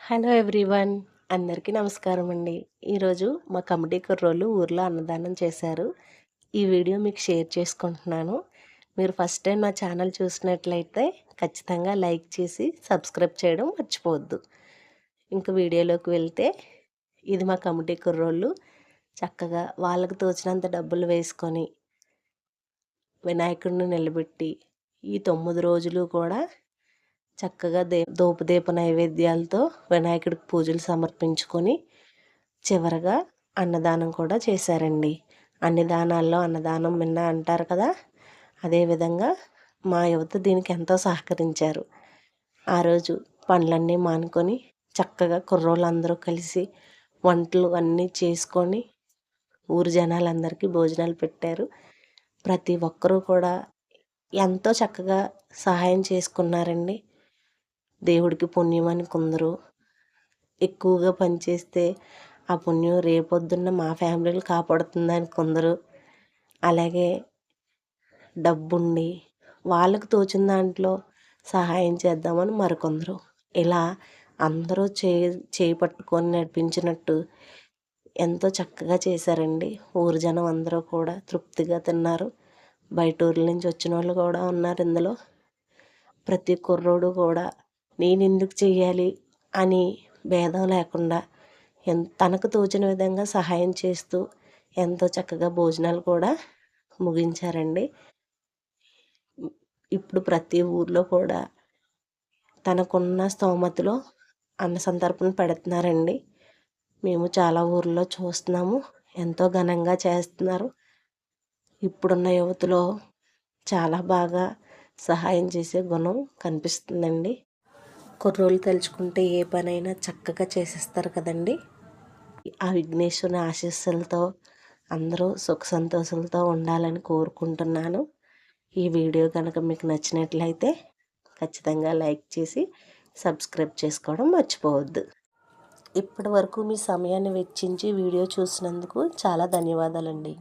Hello everyone, అందరికీ నమస్కారం అండి. ఈరోజు మా కమిటీ కుర్రోళ్ళు ఊర్లో అన్నదానం చేశారు. ఈ వీడియో మీకు షేర్ చేసుకుంటున్నాను. మీరు ఫస్ట్ టైం నా ఛానల్ చూసినట్లయితే ఖచ్చితంగా లైక్ చేసి సబ్స్క్రైబ్ చేయడం మర్చిపోవద్దు. ఇంక వీడియోలోకి వెళ్తే, ఇది మా కమిటీ కుర్రోళ్ళు చక్కగా వాళ్ళకు తోచినంత డబ్బులు వేసుకొని వినాయకుడిని నిలబెట్టి ఈ 9 రోజులు కూడా చక్కగా ధూపదీప నైవేద్యాలతో వినాయకుడికి పూజలు సమర్పించుకొని చివరగా అన్నదానం కూడా చేశారండి. అన్ని దానాల్లో అన్నదానం మిన్న అంటారు కదా, అదేవిధంగా మా యువత దీనికి ఎంతో సహకరించారు. ఆ రోజు పనులన్నీ మానుకొని చక్కగా కుర్రోళ్ళందరూ కలిసి వంటలు అన్నీ చేసుకొని ఊరు జనాలందరికీ భోజనాలు పెట్టారు. ప్రతి ఒక్కరూ కూడా ఎంతో చక్కగా సహాయం చేసుకున్నారండి. దేవుడికి పుణ్యం అని కొందరు, ఎక్కువగా పనిచేస్తే ఆ పుణ్యం రేపొద్దున్న మా ఫ్యామిలీని కాపాడుతుందని కొందరు, అలాగే డబ్బుండి వాళ్ళకు తోచిన దాంట్లో సహాయం చేద్దామని మరికొందరు, ఇలా అందరూ చేయి పట్టుకొని నడిపించినట్టు ఎంతో చక్కగా చేశారండి. ఊరు జనం అందరూ కూడా తృప్తిగా తిన్నారు. బయట ఊర్ల నుంచి వచ్చిన వాళ్ళు కూడా ఉన్నారు ఇందులో. ప్రతి కుర్రోడు కూడా నేనెందుకు చెయ్యాలి అని భేదం లేకుండా తనకు తోచిన విధంగా సహాయం చేస్తూ ఎంతో చక్కగా భోజనాలు కూడా ముగించారండి. ఇప్పుడు ప్రతి ఊర్లో కూడా తనకున్న స్తోమతలో అన్న సంతర్పణ పెడుతున్నారండి. మేము చాలా ఊర్లో చూస్తున్నాము, ఎంతో ఘనంగా చేస్తున్నారు. ఇప్పుడున్న యువతలో చాలా బాగా సహాయం చేసే గుణం కనిపిస్తుందండి. కుర్రోళ్ళు తలుచుకుంటే ఏ పనైనా చక్కగా చేసేస్తారు కదండి. ఆ విఘ్నేశ్వరుని ఆశీస్సులతో అందరూ సుఖ సంతోషాలతో ఉండాలని కోరుకుంటున్నాను. ఈ వీడియో కనుక మీకు నచ్చినట్లయితే ఖచ్చితంగా లైక్ చేసి సబ్స్క్రైబ్ చేసుకోవడం మర్చిపోవద్దు. ఇప్పటి వరకు మీ సమయాన్ని వెచ్చించి వీడియో చూసినందుకు చాలా ధన్యవాదాలండి.